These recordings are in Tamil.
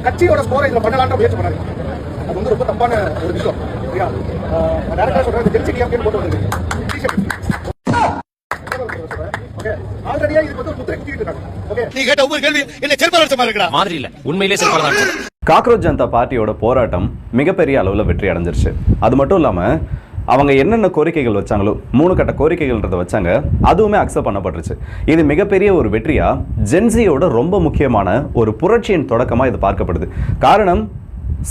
கட்சியோட ஸ்கோரை இதுல பண்ணலான்ற முயற்சி பண்ணாரு. அது வந்து ரொம்ப தப்பான ஒரு விஷயம். டைரக்டா சொல்றேன், ஜென்சி டிஎம்கே போட்டு வந்திருக்கு. ஆல்ரெடியா இது வந்து முத்திரை குத்திட்டு இருக்காங்க. ஓகே, நீ கேட்ட ஒவ்வொரு கேள்வி என்ன செருப்பால அடிச்ச மாதிரி இருக்கடா. மாதிரி இல்ல, உண்மையிலேயே செருப்பால அடிச்ச. காக்ரோச் ஜனதா பார்ட்டியோட போராட்டம் மிகப்பெரிய அளவில் வெற்றி அடைஞ்சிருச்சு. அது மட்டும் இல்லாமல் அவங்க என்னென்ன கோரிக்கைகள் வச்சாங்களோ 3 கட்ட கோரிக்கைகள்ன்றதை வச்சாங்க, அதுவுமே அக்செப்ட் பண்ணப்பட்டுருச்சு. இது மிகப்பெரிய ஒரு வெற்றியாக ஜென்சியோட ரொம்ப முக்கியமான ஒரு புரட்சியின் தொடக்கமாக இது பார்க்கப்படுது. காரணம்,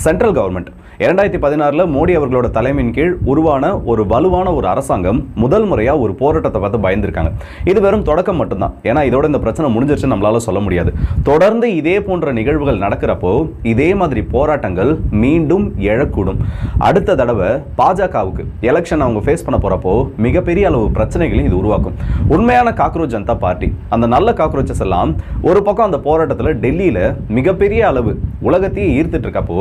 சென்ட்ரல் கவர்மெண்ட் 2016 மோடி அவர்களோட தலைமையின் கீழ் உருவான ஒரு வலுவான ஒரு அரசாங்கம் முதல் முறையாக ஒரு போராட்டத்தை பார்த்து பயந்துருக்காங்க. இது வெறும் தொடக்கம் மட்டும்தான். ஏன்னா இதோட இந்த பிரச்சனை முடிஞ்சிருச்சு நம்மளால சொல்ல முடியாது. தொடர்ந்து இதே போன்ற நிகழ்வுகள் நடக்கிறப்போ இதே மாதிரி போராட்டங்கள் மீண்டும் எழக்கூடும். அடுத்த தடவை பாஜகவுக்கு எலெக்ஷன் அவங்க ஃபேஸ் பண்ண போறப்போ மிகப்பெரிய அளவு பிரச்சனைகளையும் இது உருவாக்கும். உண்மையான காக்ரோச் ஜனதா பார்ட்டி, அந்த நல்ல காக்ரோச்சஸ் எல்லாம் ஒரு பக்கம் அந்த போராட்டத்தில் டெல்லியில் மிகப்பெரிய அளவு உலகத்தையே ஈர்த்துட்டு இருக்கப்போ,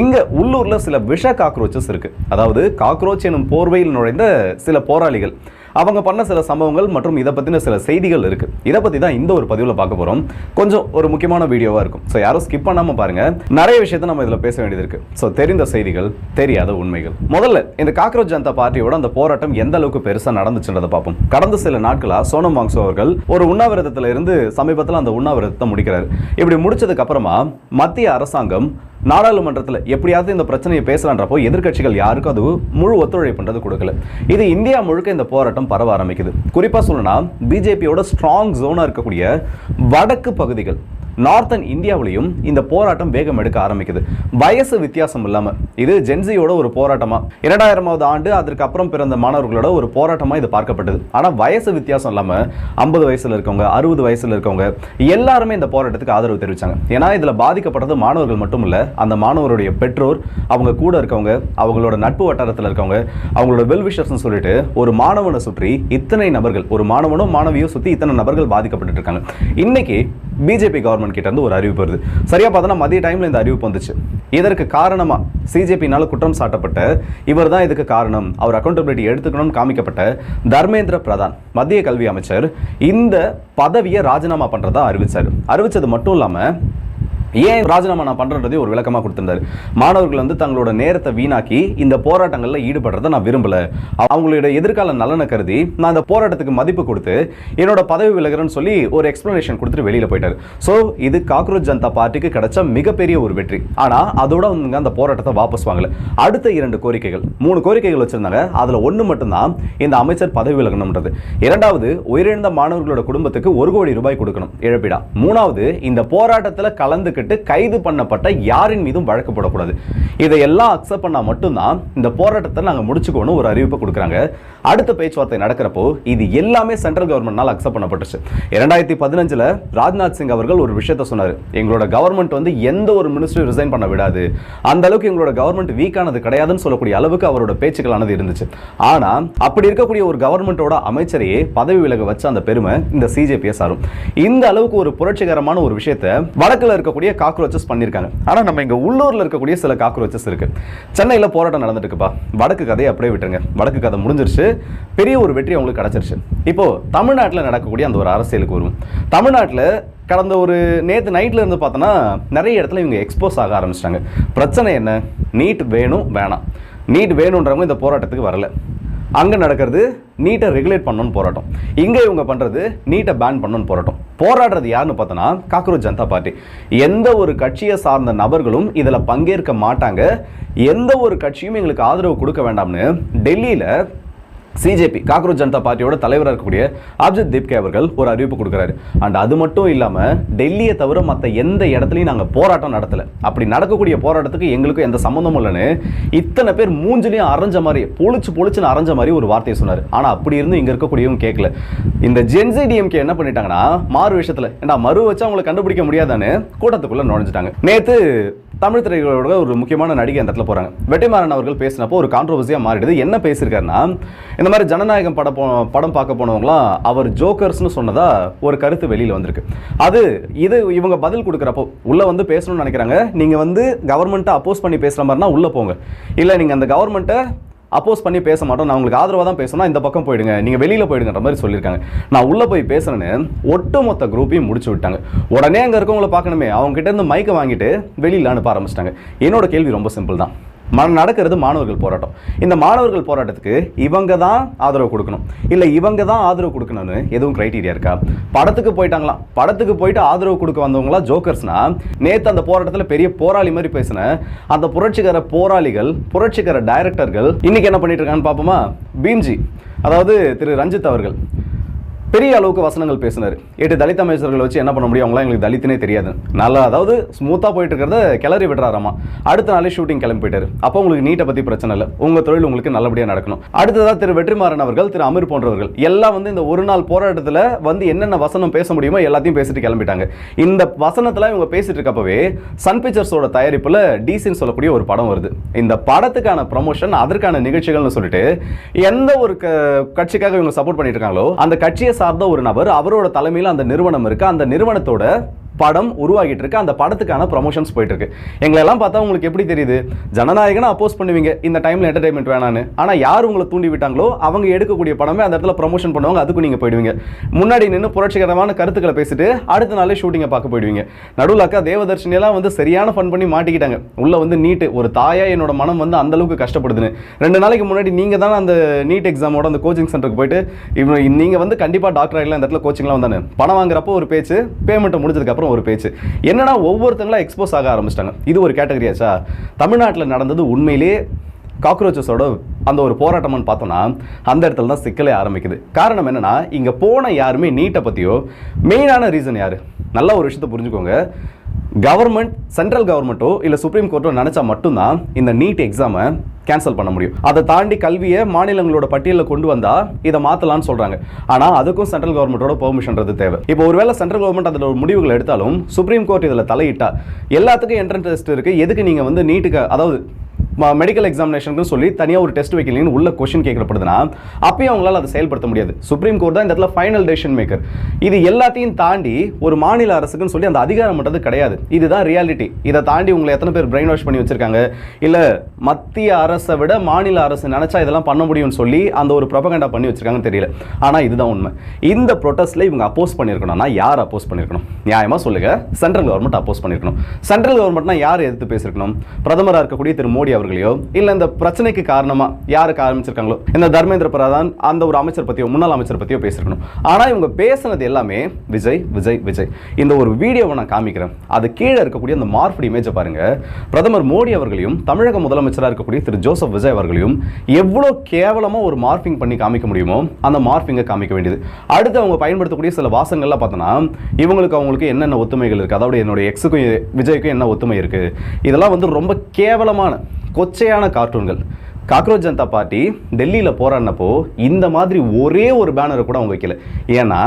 இங்க உள்ளூர்ல சில விஷ காக்ரோச்சஸ் இருக்கு. அதாவது காக்ரோச் எனும் போர்வையில் நுழைந்த சில போராளிகள், அவங்க பண்ண சில சம்பவங்கள் மற்றும் இதை பற்றின சில செய்திகள் இருக்கு. இதை பற்றி தான் இந்த ஒரு பதிவில் பார்க்க போகிறோம். கொஞ்சம் ஒரு முக்கியமான வீடியோவாக இருக்கும். ஸோ யாரும் ஸ்கிப் பண்ணாமல் பாருங்க. நிறைய விஷயத்தை நம்ம இதில் பேச வேண்டியது இருக்கு. ஸோ தெரிந்த செய்திகள், தெரியாத உண்மைகள். முதல்ல இந்த காக்ரோச் ஜனதா பார்ட்டியோட அந்த போராட்டம் எந்த அளவுக்கு பெருசாக நடந்துச்சுன்றதை பார்ப்போம். கடந்த சில நாட்களாக சோனம் வாங்சோ அவர்கள் ஒரு உண்ணாவிரதத்தில் இருந்து சமீபத்தில் அந்த உண்ணாவிரதத்தை முடிக்கிறார். இப்படி முடிச்சதுக்கு அப்புறமா மத்திய அரசாங்கம் நாடாளுமன்றத்தில் எப்படியாவது இந்த பிரச்சனையை பேசலான்றப்போ எதிர்க்கட்சிகள் யாருக்கும் அது முழு ஒத்துழைப்புன்றது கொடுக்கல. இது இந்தியா முழுக்க இந்த போராட்டம் பரவ ஆரம்பிக்குது. குறிப்பாக சொல்லணும்னா பிஜேபியோட ஸ்ட்ராங் ஜோனாக இருக்கக்கூடிய வடக்கு பகுதிகள், நார்த்தன் இந்தியாவிலையும் இந்த போராட்டம் வேகம் எடுக்க ஆரம்பிக்குது. வயசு வித்தியாசம் இல்லாமல் இது ஜென்சியோட ஒரு போராட்டமாக, 2000வது ஆண்டு அதற்கு அப்புறம் பிறந்த மாணவர்களோட ஒரு போராட்டமாக இது பார்க்கப்பட்டது. ஆனால் வயசு வித்தியாசம் இல்லாமல் 50 வயசில் இருக்கவங்க, 60 வயசில் இருக்கவங்க எல்லாருமே இந்த போராட்டத்துக்கு ஆதரவு தெரிவித்தாங்க. ஏன்னா இதில் பாதிக்கப்பட்டது மாணவர்கள் மட்டும் இல்லை, அந்த மாணவருடைய பெற்றோர், அவங்க கூட இருக்கவங்க, அவங்களோட நட்பு வட்டாரத்தில் இருக்கவங்க, அவங்களோட வெல்விஷர்ஸ்னு சொல்லிட்டு ஒரு மாணவனை சுற்றி இத்தனை நபர்கள், ஒரு மாணவனும் மாணவியும் சுற்றி இத்தனை நபர்கள் பாதிக்கப்பட்டு இருக்காங்க. இன்னைக்கு பிஜேபி கவர்மெண்ட் கிட்ட இருந்து ஒரு அறிவிப்பு வருது. சரியா பார்த்தா மதிய டைம்ல இந்த அறிவிப்பு வந்துச்சு. இதற்கு காரணமா சிஜேபினால குற்றம் சாட்டப்பட்ட இவர் தான் இதுக்கு காரணம், அவர் அக்கௌண்டபிலிட்டி எடுத்துக்கணும்னு காமிக்கப்பட்ட தர்மேந்திர பிரதான், மத்திய கல்வி அமைச்சர், இந்த பதவியை ராஜினாமா பண்றதா அறிவிச்சாரு. அறிவிச்சது மட்டும் இல்லாம ஏன் ராஜினாமா நான் பண்றதே ஒரு விளக்கமா கொடுத்திருந்தாரு. மாணவர்கள் வந்து தங்களோட நேரத்தை வீணாக்கி இந்த போராட்டங்கள்ல ஈடுபடுறதை நான் விரும்பல, அவங்களோட எதிர்கால நலனை கருதி நான் இந்த போராட்டத்துக்கு மதிப்பு கொடுத்து என்னோட பதவி விலகிறேன்னு சொல்லி ஒரு எக்ஸ்பிளனேஷன் கொடுத்துட்டு வெளியில போயிட்டாரு. ஸோ இது காக்ரோச் ஜனதா பார்ட்டிக்கு கிடைச்ச மிகப்பெரிய ஒரு வெற்றி. ஆனா அதோட அவங்க அந்த போராட்டத்தை வாபஸ் வாங்கல. அடுத்த 2 கோரிக்கைகள், 3 கோரிக்கைகள் வச்சிருந்தாங்க. அதுல ஒன்று மட்டும்தான் இந்த அமைச்சர் பதவி விலகணும்ன்றது. இரண்டாவது, உயிரிழந்த மாணவர்களோட குடும்பத்துக்கு 1 கோடி ரூபாய் கொடுக்கணும் இழப்பீடா. மூணாவது, இந்த போராட்டத்தில் கலந்து கைது பண்ணப்பட்ட யாரின் மீதும் வழக்கு போடக்கூடாது. இதையெல்லாம் அக்செப்ட் பண்ணா மட்டும்தான் இந்த போராட்டத்தை நாங்கள் முடிச்சுக்கணும் ஒரு அறிவிப்பை கொடுக்குறாங்க. அடுத்த பேச்சுவார்த்தை நடக்கிறப்போ இது எல்லாமே சென்ட்ரல் கவர்மெண்ட்னால அக்செப்ட் பண்ணப்பட்டுச்சு. 2015 ராஜ்நாத் சிங் அவர்கள் ஒரு விஷயத்தை சொன்னார், எங்களோட கவர்மெண்ட் வந்து எந்த ஒரு மினிஸ்ட்ரி ரிசைன் பண்ண விடாது, அந்த அளவுக்கு எங்களோட கவர்மெண்ட் வீக்கானது கிடையாதுன்னு சொல்லக்கூடிய அளவுக்கு அவரோட பேச்சுக்களானது இருந்துச்சு. ஆனா அப்படி இருக்கக்கூடிய ஒரு கவர்மெண்டோட அமைச்சரையே பதவி விலக வச்ச அந்த பெருமை இந்த சிஜேபியை சாரும். இந்த அளவுக்கு ஒரு புரட்சிகரமான ஒரு விஷயத்தை வடக்குல இருக்கக்கூடிய காக்ரோச்சஸ் பண்ணிருக்காங்க. ஆனா நம்ம இங்க உள்ளூர்ல இருக்கக்கூடிய சில காக்ரோச்சஸ் இருக்கு. சென்னையில போராட்டம் நடந்துட்டு இருக்குப்பா, வடக்கு கதையை அப்படியே விட்டுருங்க, வடக்கு கதை முடிஞ்சிருச்சு, பெரிய ஒரு வெற்றி அவங்களுக்கு கிடைச்சிருச்சு. இப்போ தமிழ்நாட்டில் நடக்கக்கூடிய அந்த ஒரு அரசியலுக்கு வரும். தமிழ்நாட்டில் கடந்த ஒரு நேற்று நைட்ல இருந்து பார்த்தோன்னா நிறைய இடத்துல இவங்க எக்ஸ்போஸ் ஆக ஆரம்பிச்சிட்டாங்க. பிரச்சனை என்ன? நீட் வேணும் வேணாம். நீட் வேணுன்றவங்க இந்த போராட்டத்துக்கு வரல. அங்கே நடக்கிறது நீட்டை ரெகுலேட் பண்ணணும்னு போராட்டம், இங்கே இவங்க பண்ணுறது நீட்டை பேன் பண்ணணும்னு போராட்டம். போராடுறது யாருன்னு பார்த்தோன்னா காக்ரோச் ஜனதா பார்ட்டி. எந்த ஒரு கட்சியை சார்ந்த நபர்களும் இதில் பங்கேற்க மாட்டாங்க, எந்த ஒரு கட்சியும் எங்களுக்கு ஆதரவு கொடுக்க வேண்டாம்னு டெல்லியில் சிஜேபி காக்ரோச் ஜனதா பார்ட்டியோட தலைவராக இருக்கக்கூடிய அபிஜித் தீப்கே அவர்கள் ஒரு அறிவிப்பு கொடுக்குறாரு. அண்ட் அது மட்டும் இல்லாமல் டெல்லியை தவிர மற்ற எந்த இடத்துலையும் நாங்கள் போராட்டம் நடத்தலை, அப்படி நடக்கக்கூடிய போராட்டத்துக்கு எங்களுக்கும் எந்த சம்மந்தமும் இல்லைன்னு இத்தனை பேர் மூஞ்சிலையும் அரைஞ்ச மாதிரி பொழிச்சுன்னு அரைஞ்ச மாதிரி ஒரு வார்த்தையை சொன்னார். ஆனால் அப்படி இருந்து இங்கே இருக்கக்கூடியவங்க கேட்கல. இந்த ஜென்சி டிஎம்கே என்ன பண்ணிட்டாங்கன்னா மாறு விஷயத்தில் ஏன்னா மறு வச்சு அவங்களை கண்டுபிடிக்க முடியாதான்னு கூட்டத்துக்குள்ளே நுழைஞ்சிட்டாங்க. நேற்று தமிழ் திரைகளோட ஒரு முக்கியமான நடிகை அந்த இடத்துல போகிறாங்க. வெற்றிமாறன் அவர்கள் பேசினப்போ ஒரு கான்ட்ரோவர்சியாக மாறிடுது. என்ன பேசியிருக்காருன்னா, இந்த மாதிரி ஜனநாயகம் படம் பார்க்க போனவங்களாம் அவர் ஜோக்கர்ஸ்னு சொன்னதா ஒரு கருத்து வெளியில் வந்திருக்கு. இது இவங்க பதில் கொடுக்குறப்போ உள்ளே வந்து பேசணும்னு நினைக்கிறாங்க. நீங்கள் வந்து கவர்மெண்ட்டை அப்போஸ் பண்ணி பேசுகிற மாதிரினா உள்ளே போங்க, இல்லை நீங்கள் அந்த கவர்மெண்ட்டை அப்போஸ் பண்ணி பேச மாட்டோம், நான் உங்களுக்கு ஆதரவாக தான் பேசணும், இந்த பக்கம் போயிடுங்க, நீங்கள் வெளியில் போயிடுங்கன்ற மாதிரி சொல்லியிருக்காங்க. நான் உள்ளே போய் பேசுகிறேன்னு ஒட்டுமொத்த குரூப்பையும் முடிச்சு விட்டாங்க. உடனே அங்கே இருக்கவங்களை பார்க்கணுமே, அவங்க கிட்ட இருந்து மைக்கை வாங்கிட்டு வெளியில் அனுப்ப ஆரம்பிச்சிட்டாங்க. என்னோட கேள்வி ரொம்ப சிம்பிள் தான். நடக்கிறது மாணவர்கள் போராட்டம். இந்த மாணவர்கள் போராட்டத்துக்கு இவங்க தான் ஆதரவு கொடுக்கணும், இல்லை இவங்க தான் ஆதரவு கொடுக்கணும்னு எதுவும் கிரைட்டீரியா இருக்கா? படத்துக்கு போயிட்டாங்களாம், படத்துக்கு போயிட்டு ஆதரவு கொடுக்க வந்தவங்களா ஜோக்கர்ஸ்னா, நேற்று அந்த போராட்டத்தில் பெரிய போராளி மாதிரி பேசின அந்த புரட்சிகர போராளிகள், புரட்சிகர டைரக்டர்கள் இன்னைக்கு என்ன பண்ணிட்டு இருக்கான்னு பார்ப்போமா? பீம்ஜி, அதாவது திரு ரஞ்சித் அவர்கள் பெரிய அளவுக்கு வசனங்கள் பேசினார். 8 தலித் அமைச்சர்கள் வச்சு என்ன பண்ண முடியும், அவங்களாம் எங்களுக்கு தலித்துனே தெரியாது, நல்லா அதாவது ஸ்மூத்தாக போயிட்டு இருக்கிறத கிளறி விடுறாராமா. அடுத்த நாளே ஷூட்டிங் கிளம்பி போயிட்டாரு. அப்போ உங்களுக்கு நீட்டை பற்றி பிரச்சனை இல்லை, உங்கள் தொழில் உங்களுக்கு நல்லபடியாக நடக்கணும். அடுத்ததாக திரு வெற்றிமாறன் அவர்கள், திரு அமீர் போன்றவர்கள் எல்லாம் இந்த ஒரு நாள் போராட்டத்தில் என்னென்ன வசனம் பேச முடியுமோ எல்லாத்தையும் பேசிட்டு கிளம்பிட்டாங்க. இந்த வசனத்தில் இவங்க பேசிட்டு இருக்கப்பவே சன் பிக்சர்ஸோட தயாரிப்பில் டிசின்னு சொல்லக்கூடிய ஒரு படம் வருது. இந்த படத்துக்கான ப்ரமோஷன், அதற்கான நிகழ்ச்சிகள்னு சொல்லிட்டு எந்த ஒரு கட்சிக்காக இவங்க சப்போர்ட் பண்ணிட்டு இருக்காங்களோ அந்த கட்சியை சார்ந்த ஒரு நபர், அவரோட தலைமையில் அந்த நிறுவனம் இருக்கு, அந்த நிறுவனத்தோட படம் உருவாகிட்டு இருக்கு, அந்த படத்துக்கான ப்ரமோஷன்ஸ் போயிட்டு இருக்கு. எங்களை எல்லாம் பார்த்தா உங்களுக்கு எப்படி தெரியுது, ஜனநாயகனை அப்போஸ் பண்ணுவீங்க இந்த டைம்ல, என்டர்டைன்மெண்ட் வேணான்னு. ஆனா யார் உங்களை தூண்டி விட்டாங்களோ அவங்க எடுக்கக்கூடிய படமே அந்த இடத்துல ப்ரமோஷன் பண்ணுவாங்க, அதுக்கு நீங்க போயிடுவீங்க. முன்னாடி நின்று புரட்சிகரமான கருத்துக்களை பேசிட்டு அடுத்த நாளே ஷூட்டிங்கை பார்க்க போயிடுவீங்க. நடுவில் அக்கா தேவதர்ஷினி எல்லாம் சரியான ஃபன் பண்ணி மாட்டிக்கிட்டாங்க. உள்ள நீட்டு ஒரு தாயா என்னோட மனம் அந்த அளவுக்கு கஷ்டப்படுதுன்னு 2 நாளைக்கு முன்னாடி நீங்க தான் அந்த நீட் எக்ஸாமோட அந்த கோச்சிங் சென்டருக்கு போயிட்டு நீங்க கண்டிப்பா டாக்டர் ஆகலாம், இந்த இடத்துல கோச்சிங்லாம் வந்தானே, பணம் வாங்குறப்போ ஒரு பேச்சு, பேமெண்ட் முடிஞ்சதுக்கு அப்புறம் ஒரு பேச்சு. என்னன்னா ஒவ்வொருத்தங்களா எக்ஸ்போஸ் ஆக ஆரம்பிச்சிட்டாங்க. இது ஒரு கேட்டகரியாச்சா? தமிழ்நாட்டில் நடந்தது உண்மையிலே காக்ரோச்சஸோட அந்த ஒரு போராட்டம்னு பார்த்தோம்னா அந்த இடத்துல தான் சிக்கலே ஆரம்பிக்குது. காரணம் என்னன்னா, இங்க போன யாருமே நீட்டை பத்தியோ, மெயினான ரீசன் யாரு, நல்ல ஒரு விஷயத்தை புரிஞ்சுக்கோங்க. கவர்மெண்ட், சென்ட்ரல் கவர்மெண்ட்டோ இல்லை சுப்ரீம் கோர்ட்டோ நினைச்சா மட்டும்தான் இந்த நீட் எக்ஸாமை கேன்சல் பண்ண முடியும். அதை தாண்டி கல்வியை மாநிலங்களோட பட்டியலில் கொண்டு வந்தா இதை மாற்றலாம்னு சொல்றாங்க. ஆனால் அதுக்கும் சென்ட்ரல் கவர்மெண்ட்டோட பெர்மிஷன்றது தேவை. இப்போ ஒருவேளை சென்ட்ரல் கவர்மெண்ட் அதில் ஒரு முடிவுகள் எடுத்தாலும் சுப்ரீம் கோர்ட் இதில் தலையிட்டா, எல்லாத்துக்கும் என்ட்ரன்ஸ் டெஸ்ட் இருக்கு, எதுக்கு நீங்க நீட்டுக்கு, அதாவது மெடிக்கல் எக்ஸாமினேஷனுக்கு சொல்லி தனியாக ஒரு டெஸ்ட் வைக்கலன்னு உள்ள கொஸ்டின் கேட்கப்படுதுன்னா அப்பயும் அவங்களால அதை செயல்படுத்த முடியாது. சுப்ரீம் கோர்ட் தான் இந்த இடத்துல ஃபைனல் டெசிஷன் மேக்கர். இது எல்லாத்தையும் தாண்டி ஒரு மாநில அரசுக்குன்னு சொல்லி அந்த அதிகாரம் மட்டும் கிடையாது. இதுதான் ரியாலிட்டி. இதை தாண்டி உங்களை எத்தனை பேர் பிரெயின் வாஷ் பண்ணி வச்சிருக்காங்க, இல்லை மத்திய அரசை விட மாநில அரசு நினைச்சா இதெல்லாம் பண்ண முடியும்னு சொல்லி அந்த ஒரு ப்ரொபகண்டா பண்ணி வச்சிருக்காங்கன்னு தெரியல. ஆனால் இதுதான் உண்மை. இந்த ப்ரொட்டஸ்ட்ல இவங்க அப்போஸ் பண்ணியிருக்கணும்னா யார் அப்போஸ் பண்ணியிருக்கணும்? நியாயமாக சொல்லுங்க, சென்ட்ரல் கவர்மெண்ட் அப்போஸ் பண்ணியிருக்கணும். சென்ட்ரல் கவர்மெண்ட்னா யார் எதிர்த்து பேசியிருக்கணும்? பிரதமராக இருக்கக்கூடிய திரு மோடி அவர்களையோ, இல்ல இந்த பிரச்சனைக்கு காரணமா யாருக்கு ஆரம்பிச்சிருக்காங்களோ இந்த தர்மேந்திர பிரதான் அந்த ஒரு அமைச்சர் பத்தியோ, முன்னாள் அமைச்சர் பத்தியோ பேசிருக்கணும். ஆனா இவங்க பேசினது எல்லாமே விஜய் விஜய் விஜய். இந்த ஒரு வீடியோவை நான் காமிக்கிறேன், அது கீழே இருக்கக்கூடிய அந்த மார்ஃப்ட் இமேஜை பாருங்க. பிரதமர் மோடி அவர்களையும் தமிழக முதலமைச்சராக இருக்கக்கூடிய திரு ஜோசப் விஜய் அவர்களையும் எவ்வளவு கேவலமா ஒரு மார்பிங் பண்ணி காமிக்க முடியுமோ அந்த மார்பிங்கை காமிக்க வேண்டியது. அடுத்து அவங்க பயன்படுத்தக்கூடிய சில வாசங்கள்லாம் பார்த்தோன்னா இவங்களுக்கு அவங்களுக்கு என்னென்ன ஒத்துமைகள் இருக்கு, அதாவது என்னோட எக்ஸுக்கும் விஜய்க்கும் என்ன ஒத்துமை இருக்கு, இதெல்லாம் ரொம்ப கேவலமான கொச்சையான கார்ட்டூன்கள். காக்ரோச் ஜனதா பார்ட்டி டெல்லியில் போராடினப்போ இந்த மாதிரி ஒரே ஒரு பேனரை கூட அவங்க வைக்கல. ஏன்னா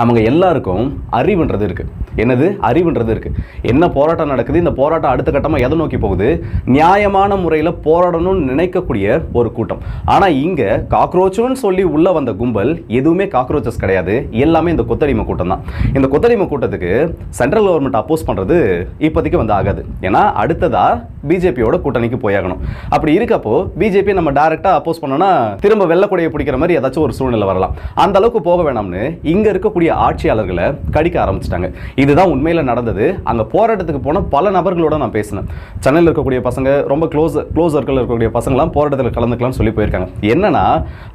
அவங்க எல்லாருக்கும் அறிவுன்றது இருக்கு. என்னது அறிவுன்றது இருக்கு. என்ன போராட்டம் நடக்குது, இந்த போராட்டம் அடுத்த கட்டமாக எதை நோக்கி போகுது, நியாயமான முறையில் போராடணும்னு நினைக்கக்கூடிய ஒரு கூட்டம். ஆனால் இங்கே காக்ரோச்சுன்னு சொல்லி உள்ள வந்த கும்பல் எதுவுமே காக்ரோச்சஸ் கிடையாது, எல்லாமே இந்த கொத்தடிமை கூட்டம் தான். இந்த கொத்தடிமை கூட்டத்துக்கு சென்ட்ரல் கவர்மெண்ட் அப்போஸ் பண்ணுறது இப்போதைக்கு ஆகாது. ஏன்னா அடுத்ததா பிஜேபியோட கூட்டணிக்கு போயாகணும். அப்படி இருக்கப்போ பிஜேபி நம்ம டைரக்டாக அப்போஸ் பண்ணோம்னா திரும்ப வெள்ளக்கொடையை பிடிக்கிற மாதிரி ஏதாச்சும் ஒரு சூழ்நிலை வரலாம். அந்த அளவுக்கு போக வேணாம்னு இங்கே இருக்கக்கூடிய ஆட்சியாளர்களை கடிக்க ஆரம்பிச்சிட்டாங்க. இதுதான் உண்மையில நடந்தது. அங்க போராட்டத்துக்கு போன பல நபர்களோட நான் பேசினேன். சென்னையில் இருக்கக்கூடிய பசங்க, ரொம்ப க்ளோஸ் சர்க்கிள் இருக்கக்கூடிய பசங்களாம் போராட்டத்தில் கலந்துக்கலாம்னு சொல்லி போயிருக்காங்க. என்னன்னா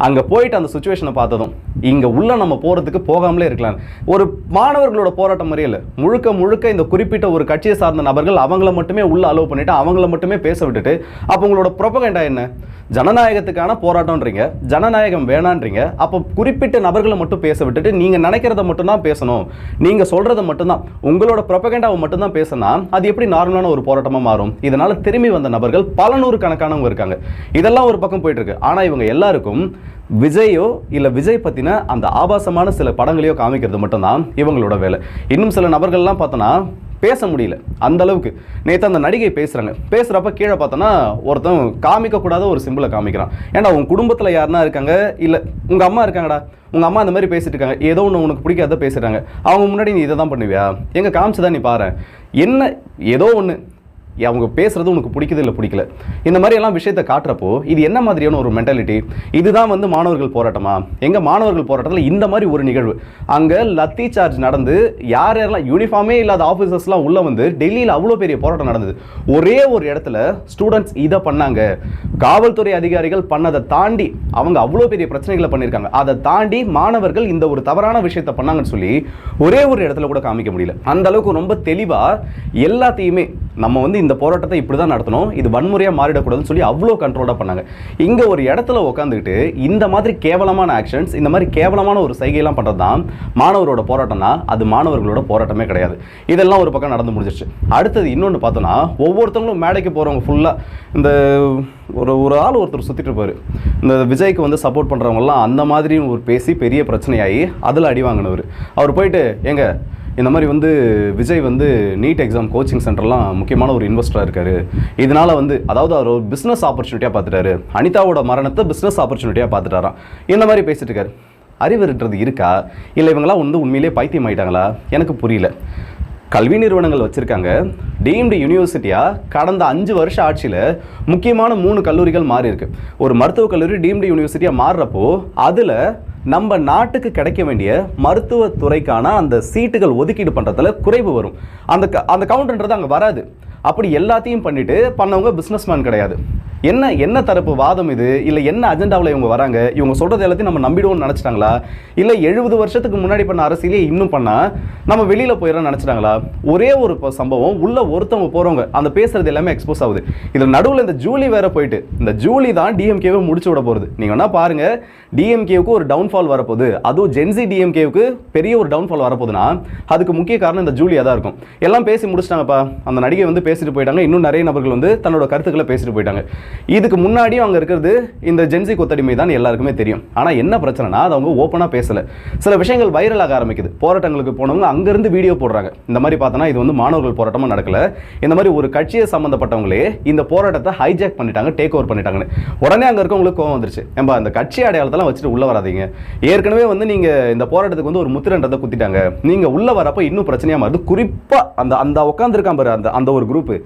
அங்க போயிட்டு அந்த சுச்சுவேஷனை பார்த்ததும் இங்க உள்ள நம்ம போறதுக்கு போகாமலே இருக்கலாம். ஒரு மாணவர்களோட போராட்டம் மாதிரியே இல்லை, முழுக்க முழுக்க இந்த குறிப்பிட்ட ஒரு கட்சியை சார்ந்த நபர்கள் அவங்கள மட்டுமே உள்ள அலோவ் பண்ணிட்டு அவங்கள மட்டுமே பேச விட்டுட்டு, அப்போ உங்களோட ப்ரொபகண்டா என்ன? ஜனநாயகத்துக்கான போராட்டம்ன்றீங்க, ஜனநாயகம் வேணான்றீங்க. அப்போ குறிப்பிட்ட நபர்களை மட்டும் பேச விட்டுட்டு நீங்க நினைக்கிறத மட்டும்தான் பேசணும், நீங்க சொல்றதை மட்டும்தான், உங்களோட ப்ரொபகண்டாவை மட்டும்தான் பேசினா அது எப்படி நார்மலான ஒரு போராட்டமா மாறும்? இதனால திரும்பி வந்த நபர்கள் பல நூறு கணக்கானவங்க இருக்காங்க. இதெல்லாம் ஒரு பக்கம் போயிட்டு இருக்கு. ஆனா இவங்க எல்லாருக்கும் விஜயோ இல்ல விஜய் பத்தின அந்த ஆபாசமான சில படங்களையோ காமிக்கிறது மட்டும்தான் இவங்களோட வேலை. இன்னும் சில நபர்கள்லாம் பார்த்தோன்னா பேச முடியல அந்த அளவுக்கு. நேற்று அந்த நடிகை பேசுறப்ப கீழே பார்த்தோன்னா ஒருத்தன் காமிக்க கூடாத ஒரு சிம்பிளை காமிக்கிறான். ஏன்னா உங்க குடும்பத்தில் யாருன்னா இருக்காங்க, இல்லை உங்க அம்மா இருக்காங்கடா, உங்க அம்மா அந்த மாதிரி பேசிட்டு இருக்காங்க, ஏதோ ஒன்று உனக்கு பிடிக்காத பேசுறாங்க, அவங்க முன்னாடி நீ இதை தான் பண்ணுவியா, எங்க காமிச்சுதான் நீ பாரு, என்ன ஏதோ ஒன்று அவங்க பேசுறது உனக்கு பிடிக்குது இல்லை பிடிக்கல, இந்த மாதிரி எல்லாம் விஷயத்தை காட்டுறப்போ இது என்ன மாதிரியான ஒரு மென்டாலிட்டி? இதுதான் வந்து மாணவர்கள் போராட்டமா? எங்க மாணவர்கள் போராட்டத்தில் இந்த மாதிரி ஒரு நிகழ்வு, அங்க லத்தி சார்ஜ் நடந்து யாரெல்லாம் யூனிஃபார்மே இல்லாத ஆஃபீஸர்ஸ்லாம் உள்ள வந்து டெல்லியில் அவ்வளோ பெரிய போராட்டம் நடந்தது. ஒரே ஒரு இடத்துல ஸ்டூடெண்ட்ஸ் இதை பண்ணாங்க, காவல்துறை அதிகாரிகள் பண்ணதை தாண்டி அவங்க அவ்வளோ பெரிய பிரச்சனைகளை பண்ணியிருக்காங்க, அதை தாண்டி மாணவர்கள் இந்த ஒரு தவறான விஷயத்தை பண்ணாங்கன்னு சொல்லி ஒரே ஒரு இடத்துல கூட காமிக்க முடியல. அந்த அளவுக்கு ரொம்ப தெளிவா எல்லாத்தையுமே நம்ம வந்து இந்த போராட்டத்தை இப்படி தான் நடத்தணும், இது வன்முறையாக மாறிடக்கூடாதுன்னு சொல்லி அவ்வளோ கண்ட்ரோலாக பண்ணாங்க. இங்கே ஒரு இடத்துல உட்காந்துக்கிட்டு இந்த மாதிரி கேவலமான ஆக்ஷன்ஸ், இந்த மாதிரி கேவலமான ஒரு சைகையெல்லாம் பண்ணுறது தான் மாணவரோட போராட்டம்னா அது மாணவர்களோட போராட்டமே கிடையாது. இதெல்லாம் ஒரு பக்கம் நடந்து முடிஞ்சிருச்சு. அடுத்தது இன்னொன்று பார்த்தோன்னா, ஒவ்வொருத்தவங்களும் மேடைக்கு போகிறவங்க ஃபுல்லாக இந்த ஒரு ஆள் ஒருத்தர் சுற்றிட்டு இருப்பார், இந்த விஜய்க்கு வந்து சப்போர்ட் பண்ணுறவங்கலாம் அந்த மாதிரி ஒரு பேசி பெரிய பிரச்சனையாகி அதில் அடி வாங்கினவர். அவர் போயிட்டு எங்க இந்த மாதிரி வந்து விஜய் வந்து நீட் எக்ஸாம் கோச்சிங் சென்டர்லாம் முக்கியமான ஒரு இன்வெஸ்டராக இருக்கார், இதனால் வந்து அதாவது அவர் ஒரு பிஸ்னஸ் ஆப்பர்ச்சுனிட்டியாக பார்த்துட்டாரு, அனிதாவோட மரணத்தை பிஸ்னஸ் ஆப்பர்ச்சுனிட்டியாக பார்த்துட்டாராம், இந்த மாதிரி பேசிட்டு இருக்காரு. அறிவுறுன்றது இருக்கா இல்லை இவங்களாம் வந்து உண்மையிலே பைத்தியம் ஆயிட்டாங்களா? எனக்கு புரியல. கல்வி நிறுவனங்கள் வச்சுருக்காங்க, டீம்டு யூனிவர்சிட்டியாக கடந்த 5 வருஷ ஆட்சியில் முக்கியமான 3 கல்லூரிகள் மாறி இருக்கு. ஒரு மருத்துவக் கல்லூரி டீம்டு யூனிவர்சிட்டியாக மாறுறப்போ அதில் நம்ம நாட்டுக்கு கிடைக்க வேண்டிய மருத்துவத்துறைக்கான அந்த சீட்டுகள் ஒதுக்கீடு பண்ணுறதுல குறைவு வரும். அந்த கவுண்டர்ன்றது அங்கே வராது. அப்படி எல்லாத்தையும் பண்ணிட்டு பண்ணவங்க பிஸ்னஸ்மேன் கிடையாது. என்ன தரப்பு வாதம் இது? இல்லை என்ன அஜெண்டாவில் இவங்க வராங்க? இவங்க சொல்கிறது எல்லாத்தையும் நம்ம நம்பிடுவோம்னு நினச்சிட்டாங்களா? இல்லை 70 வருஷத்துக்கு முன்னாடி பண்ண அரசியலே இன்னும் பண்ணால் நம்ம வெளியில் போயிடறோம்னு நினச்சிட்டாங்களா? ஒரே ஒரு சம்பவம் உள்ள ஒருத்தவங்க போகிறவங்க அந்த பேசுறது எல்லாமே எக்ஸ்போஸ் ஆகுது. இதில் நடுவில் இந்த ஜூலி வேற போயிட்டு, இந்த ஜூலி தான் டிஎம்கேவை முடிச்சு விட போகிறது. நீங்கள் வேணா பாருங்க, டிஎம்கேவுக்கு ஒரு டவுன்ஃபால் வரப்போகுது, அதுவும் ஜென்சி டிஎம்கேவுக்கு பெரிய ஒரு டவுன்ஃபால் வரப்போகுதுன்னா அதுக்கு முக்கிய காரணம் இந்த ஜூலியாக தான் இருக்கும். எல்லாம் பேசி முடிச்சிட்டாங்கப்பா, அந்த நடிகை வந்து பேசிட்டு போயிட்டாங்க, இன்னும் நிறைய நபர்கள் வந்து தன்னோட கருத்துக்களை பேசிட்டு போயிட்டாங்க. இதுக்கு முன்னாடியும் அங்கே இருக்கிறது இந்த ஜென்சி கொத்தடிமை தான் எல்லாருக்குமே தெரியும். ஆனால் என்ன பிரச்சனைனா அது அவங்க ஓப்பனாக பேசலை. சில விஷயங்கள் வைரலாக ஆரம்பிக்குது. போராட்டங்களுக்கு போனவங்க அங்கேருந்து வீடியோ போடுறாங்க. இந்த மாதிரி பார்த்தோன்னா இது வந்து மாணவர்கள் போராட்டமாக நடக்கல, இந்த மாதிரி ஒரு கட்சியை சம்மந்தப்பட்டவங்களே இந்த போராட்டத்தை ஹைஜாக் பண்ணிட்டாங்க, டேக் ஓவர் பண்ணிட்டாங்கன்னு உடனே அங்கே இருக்கவங்களுக்கு கோவம் வந்துருச்சு. ஏன்பா இந்த கட்சி அடையாளத்தெல்லாம் வச்சுட்டு உள்ள வராதீங்க, ஏற்கனவே வந்து நீங்கள் இந்த போராட்டத்துக்கு வந்து ஒரு முத்திரன்றதை குத்திட்டாங்க, நீங்கள் உள்ள வரப்போ இன்னும் பிரச்சனையாக மாறுது. குறிப்பாக அந்த உட்காந்துருக்கான் பாரு அந்த ஒரு குரூப்பு,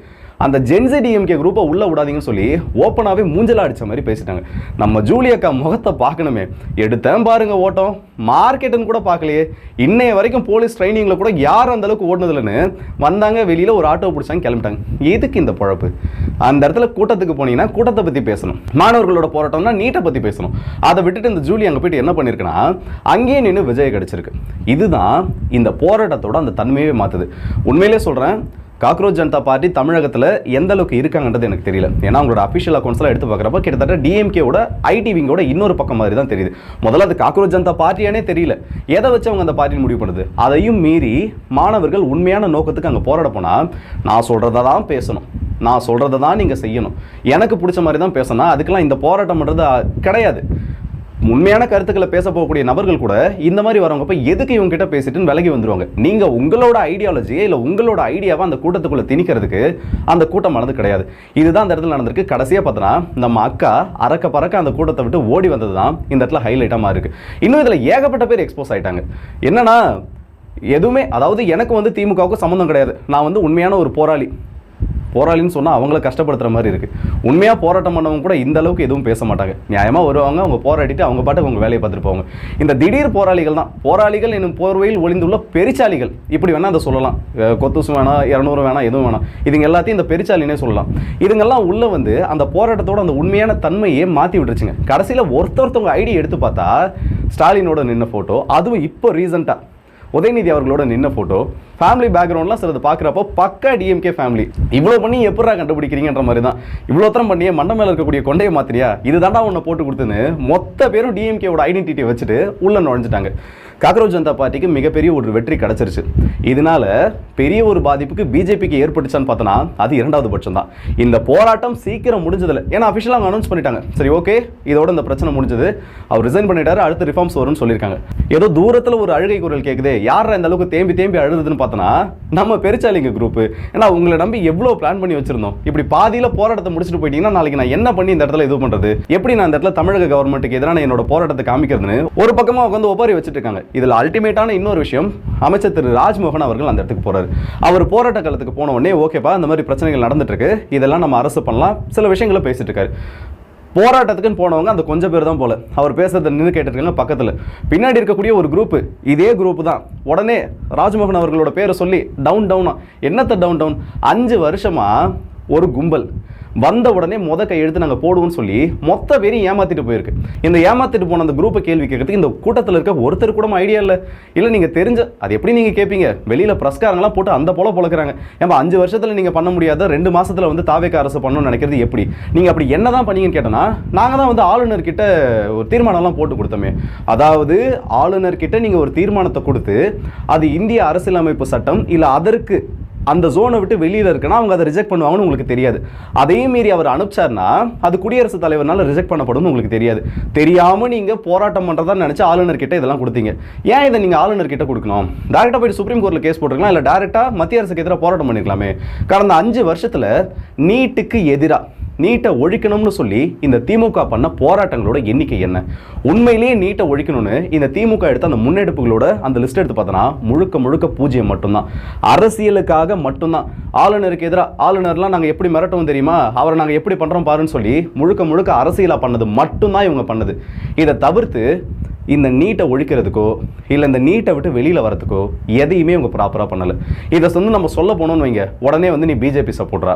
அந்த ஜென்சி டிஎம்கே குரூப்பை உள்ள விடாதீங்கன்னு சொல்லி ஓப்பனாகவே மூஞ்சலா அடிச்ச மாதிரி பேசிட்டாங்க. நம்ம ஜூலியக்கா முகத்தை பார்க்கணுமே, எடுத்தேன் பாருங்க ஓட்டம், மார்க்கெட்டுன்னு கூட பார்க்கலையே, இன்னைய வரைக்கும் போலீஸ் ட்ரைனிங்கில் கூட யாரும் அந்த அளவுக்கு ஓடுனதில்லைன்னு வந்தாங்க, வெளியில் ஒரு ஆட்டோ பிடிச்சாங்க, கிளம்பிட்டாங்க. எதுக்கு இந்த பழப்பு? அந்த இடத்துல கூட்டத்துக்கு போனீங்கன்னா கூட்டத்தை பற்றி பேசணும், மாணவர்களோட போராட்டம்னா நீட்டை பற்றி பேசணும். அதை விட்டுட்டு இந்த ஜூலி அங்கே போயிட்டு என்ன பண்ணியிருக்குன்னா அங்கேயே நின்று விஜய் கிடைச்சிருக்கு. இதுதான் இந்த போராட்டத்தோட அந்த தன்மையே மாற்றுது. உண்மையிலே சொல்கிறேன், காக்ரோச் ஜனதா பார்ட்டி தமிழகத்தில் எந்த அளவுக்கு இருக்காங்கன்றது எனக்கு தெரியல. ஏன்னா அவங்களோட அஃபிஷியல் அக்கௌண்ட்ஸ்லாம் எடுத்து பார்க்குறப்ப கிட்டத்தட்ட டிஎம்கேவோட ஐடிவிங்கோட இன்னொரு பக்கம் மாதிரி தான் தெரியுது. முதல்ல அது காக்ரோச் ஜனதா பார்ட்டியானே தெரியல, எதை வச்சு அவங்க அந்த பார்ட்டின்னு முடிவு பண்ணுது. அதையும் மீறி மாணவர்கள் உண்மையான நோக்கத்துக்கு அங்கே போராட போனால் நான் சொல்கிறத தான் பேசணும், நான் சொல்கிறத தான் நீங்கள் செய்யணும், எனக்கு பிடிச்ச மாதிரி தான் பேசணும். அதுக்கெல்லாம் இந்த போராட்டம்ன்றது கிடையாது. உண்மையான கருத்துக்களை பேச போகக்கூடிய நபர்கள் கூட இந்த மாதிரி வரவங்க போய் எதுக்கு இவங்க கிட்ட பேசிட்டு விலகி வந்துருவாங்க. நீங்க உங்களோட ஐடியாலஜியை இல்லை உங்களோட ஐடியாவை அந்த கூட்டத்துக்குள்ள திணிக்கிறதுக்கு அந்த கூட்டமானது கிடையாது. இதுதான் அந்த இடத்துல நடந்திருக்கு. கடைசியா பார்த்தோன்னா நம்ம அக்கா அறக்க பறக்க அந்த கூட்டத்தை விட்டு ஓடி வந்தது தான் இந்த இடத்துல ஹைலைட்டா இருக்கு. இன்னும் இதுல ஏகப்பட்ட பேர் எக்ஸ்போஸ் ஆயிட்டாங்க. என்னன்னா எதுவுமே, அதாவது எனக்கு வந்து திமுகவுக்கு சம்மந்தம் கிடையாது, நான் வந்து உண்மையான ஒரு போராளின்னு சொன்னால் அவங்கள கஷ்டப்படுத்துகிற மாதிரி இருக்குது. உண்மையாக போராட்டம் பண்ணவங்க கூட இந்த அளவுக்கு எதுவும் பேச மாட்டாங்க. நியாயமாக வருவாங்க, அவங்க போராடிட்டு அவங்க பாட்டுக்கு அவங்க வேலையை பார்த்துட்டு போவாங்க. இந்த திடீர் போராளிகள் தான், போராளிகள் என்னும் போர்வையில் ஒளிந்துள்ள பெருச்சாளிகள், இப்படி வேணால் அதை சொல்லலாம். கொத்துசு வேணாம், 200 வேணாம், எதுவும் வேணாம், இதுங்க எல்லாத்தையும் இந்த பெருச்சாலினே சொல்லலாம். இதுங்கெல்லாம் உள்ளே வந்து அந்த போராட்டத்தோட அந்த உண்மையான தன்மையை மாற்றி விட்டுருச்சுங்க. கடைசியில் ஒருத்தவங்க ஐடி எடுத்து பார்த்தா ஸ்டாலினோட நின்ன ஃபோட்டோ, அதுவும் இப்போ ரீசெண்டாக உதயநிதி அவர்களோட நின்ன ஃபோட்டோ, ஃபேமிலி பேக்ரவுண்ட்லாம் சிலது பார்க்குறப்போ பக்கா டிஎம்கே ஃபேமிலி. இவ்வளோ பண்ணி எப்படா கண்டுபிடிக்கிறீங்கன்ற மாதிரி தான். இவ்வளோ தரம் பண்ணியே மண்டை மேலே இருக்கக்கூடிய கொண்டையை மாத்திரியா, இது தாண்டா உன்னை போட்டு கொடுத்துன்னு மொத்த பேரும் டிஎம்கேவோட ஐடென்டிட்டியை வச்சுட்டு உள்ள நுழைஞ்சிட்டாங்க. காக்ரோச் ஜனதா பார்ட்டிக்கு மிகப்பெரிய ஒரு வெற்றி கிடைச்சிருச்சு. இதனால பெரிய ஒரு பாதிப்புக்கு பிஜேபிக்கு ஏற்பட்டுச்சான்னு பார்த்தோன்னா அது 2வது பட்சம் தான். இந்த போராட்டம் சீக்கிரம் முடிஞ்சதில்லை, ஏன்னா அஃபிஷியலாக அவங்க அனௌன்ஸ் பண்ணிட்டாங்க, சரி ஓகே இதோட இந்த பிரச்சனை முடிஞ்சது, அவர் ரிசைன் பண்ணிட்டாரு, அடுத்த ரிஃபார்ம்ஸ் வரும்னு சொல்லியிருக்காங்க. ஏதோ தூரத்தில் ஒரு அழுகை குரல் கேட்குது, யார் இந்த அளவுக்கு தேம்பி அழுதுன்னு பார்த்தனா நம்ம பெருச்சாலிங்க குரூப். ஏன்னா உங்களை நம்பி எவ்வளோ பிளான் பண்ணி வச்சிருந்தோம். இப்படி பாதியில் போராட்டத்தை முடிச்சுட்டு போயிட்டீங்கன்னா நாளைக்கு நான் என்ன பண்ணி இந்த இடத்துல இது பண்ணுறது, எப்படி நான் இந்த இடத்துல தமிழக கவர்மெண்ட்டுக்கு எதிரான என்னோட போராட்டத்தை காமிக்கிறதுன்னு ஒரு பக்கமாக உட்காந்து ஒப்பாரி வச்சுட்டு இருக்காங்க. இதில் அல்டிமேட்டான இன்னொரு விஷயம், அமைச்சர் திரு ராஜ்மோகன் அவர்கள் அந்த இடத்துக்கு போறாரு. அவர் போராட்ட காலத்துக்கு போன உடனே ஓகேப்பா இந்த மாதிரி பிரச்சனைகள் நடந்துட்டு இருக்கு, இதெல்லாம் நம்ம அரசு பண்ணலாம், சில விஷயங்களை பேசிட்டு இருக்காரு. போராட்டத்துக்குன்னு போனவங்க அந்த கொஞ்சம் பேர் தான் போல. அவர் பேசுறதை நின்று கேட்டுருக்காங்க. பக்கத்தில் பின்னாடி இருக்கக்கூடிய ஒரு குரூப், இதே குரூப் தான் உடனே ராஜ்மோகன் அவர்களோட பேரை சொல்லி டவுனா என்னத்தை டவுன் 5 வருஷமா ஒரு கும்பல் வந்த உடனே கையெழுத்து நாங்கள் போடுவோம்னு சொல்லி மொத்த பேரையும் ஏமாத்திட்டு போயிருக்கு. இந்த ஏமாத்திட்டு போன அந்த குரூப்பை கேள்வி கேட்கறதுக்கு இந்த கூட்டத்தில் இருக்க ஒருத்தர் கூட ஐடியா இல்லை நீங்கள் தெரிஞ்ச அது எப்படி நீங்கள் கேட்பீங்க? வெளியில் பிரஸ்காரங்களாம் போட்டு அந்த போல பொழக்கிறாங்க. ஏன்பா 5 வருஷத்தில் நீங்கள் பண்ண முடியாத 2 மாசத்துல தாவேக அரசு பண்ணணும்னு நினைக்கிறது எப்படி? நீங்கள் அப்படி என்ன தான் பண்ணீங்கன்னு கேட்டோன்னா, நாங்கள் தான் ஆளுநர்கிட்ட ஒரு தீர்மானம்லாம் போட்டு கொடுத்தோமே. அதாவது ஆளுநர்கிட்ட நீங்கள் ஒரு தீர்மானத்தை கொடுத்து அது இந்திய அரசியலமைப்பு சட்டம் இல்லை அதற்கு அந்த ஜோனை விட்டு வெளியில் இருக்குன்னா அவங்க அதை ரிஜெக்ட் பண்ணுவாங்கன்னு உங்களுக்கு தெரியாது. அதே மீறி அவர் அனுப்பிச்சார்னா அது குடியரசுத் தலைவர்னால ரிஜெக்ட் பண்ணப்படும் உங்களுக்கு தெரியாது. தெரியாமல் நீங்கள் போராட்டம் பண்ணுறதா நினச்சி ஆளுநர்கிட்ட இதெல்லாம் கொடுத்தீங்க. ஏன் இதை நீங்கள் ஆளுநர்கிட்ட கொடுக்கணும்? டேரெக்டாக போயிட்டு சுப்ரீம் கோர்ட்டில் கேஸ் போட்டுருக்கலாம், இல்லை டேரெக்டாக மத்திய அரசுக்கு எதிராக போராட்டம் பண்ணிருக்கலாமே. கடந்த 5 வருஷத்தில் நீட்டுக்கு எதிராக நீட்டை ஒழிக்கணும்னு சொல்லி இந்த திமுக பண்ண போராட்டங்களோட எண்ணிக்கை என்ன? உண்மையிலேயே நீட்டை ஒழிக்கணும்னு இந்த திமுக எடுத்த அந்த முன்னெடுப்புகளோட அந்த லிஸ்ட் எடுத்து பார்த்தோன்னா முழுக்க 0 மட்டும்தான். அரசியலுக்காக மட்டும்தான். ஆளுநருக்கு எதிராக ஆளுநர்லாம் நாங்கள் எப்படி மிரட்டவும் தெரியுமா, அவரை நாங்கள் எப்படி பண்ணுறோம் பாருன்னு சொல்லி முழுக்க அரசியலாக பண்ணது மட்டும்தான் இவங்க பண்ணது. இதை தவிர்த்து இந்த நீட்டை ஒழிக்கிறதுக்கோ இல்லை இந்த நீட்டை விட்டு வெளியில் வரதுக்கோ எதையுமே இவங்க ப்ராப்பராக பண்ணலை. இதை நம்ம சொல்ல போனோம்னு வைங்க, உடனே நீ பிஜேபி சப்போர்ட்ரா,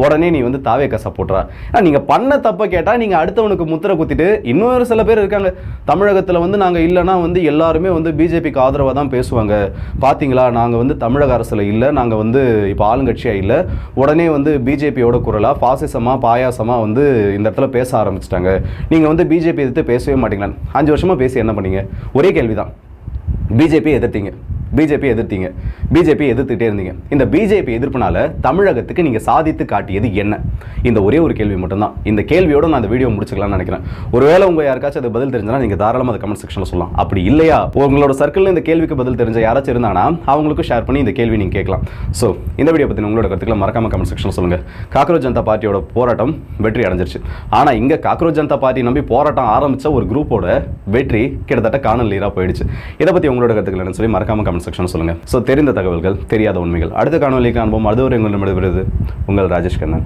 உடனே நீ தாவேக சப்போர்ட்ரா. நீங்கள் பண்ண தப்பை கேட்டால் நீங்கள் அடுத்தவனுக்கு முத்திரை குத்திட்டு, இன்னொரு சில பேர் இருக்காங்க தமிழகத்தில் நாங்கள் இல்லைனா எல்லாருமே பிஜேபிக்கு ஆதரவாக தான் பேசுவாங்க. பார்த்தீங்களா, நாங்கள் தமிழக அரசில் இல்லை, நாங்கள் இப்போ ஆளுங்கட்சியாக இல்லை, உடனே பிஜேபியோட குரலாக பாசிசமாக பாயாசமாக இந்த இடத்துல பேச ஆரம்பிச்சிட்டாங்க. நீங்கள் பிஜேபி எதிர்த்து பேசவே மாட்டீங்களா? 5 வருஷமாக பேசி என்ன பண்ணீங்க? ஒரே கேள்விதான். பிஜேபி எதிர்த்துட்டே இருந்தீங்க. இந்த பிஜேபி எதிர்ப்புனால தமிழகத்துக்கு நீங்க சாதித்து காட்டியது என்ன? இந்த ஒரே ஒரு கேள்வி மட்டும்தான். இந்த கேள்வியோட நான் இந்த வீடியோ முடிச்சுக்கலாம்னு நினைக்கிறேன். ஒருவேளை உங்க யாருக்காச்சும் அது பதில் தெரிஞ்சா நீங்க தாராளமாக அதை கமெண்ட் செக்ஷன்ல சொல்லலாம். அப்படி இல்லையா, உங்களோட சர்க்கிள்ல இந்த கேள்விக்கு பதில் தெரிஞ்ச யாராச்சும் இருந்தாங்கன்னா அவங்களுக்கும் ஷேர் பண்ணி இந்த கேள்வி நீங்க கேட்கலாம். ஸோ இந்த வீடியோ பத்தி உங்களோட கருத்துக்களை மறக்காம கமெண்ட் செக்ஷன்ல சொல்லுங்க. காக்ரோச் ஜனதா பார்ட்டியோட போராட்டம் வெற்றி அடைஞ்சிருச்சு. ஆனா இங்க காக்ரோச் ஜனதா பார்ட்டி நம்பி போராட்டம் ஆரம்பிச்ச ஒரு குரூப்போட வெற்றி கிட்டத்தட்ட காணல் நீரா போயிடுச்சு. இதை பத்தி உங்களோட கருத்துக்கள் சொல்லி மறக்காம கமெண்ட் செக்ஷன் சொல்லுங்க. சோ தெரிந்த தகவல்கள், தெரியாத உண்மைகள் அடுத்த காணொலிக்கு அனுபவம். அதுவரை உங்களிடமிருந்து உங்கள் ராஜேஷ் கண்ணன்.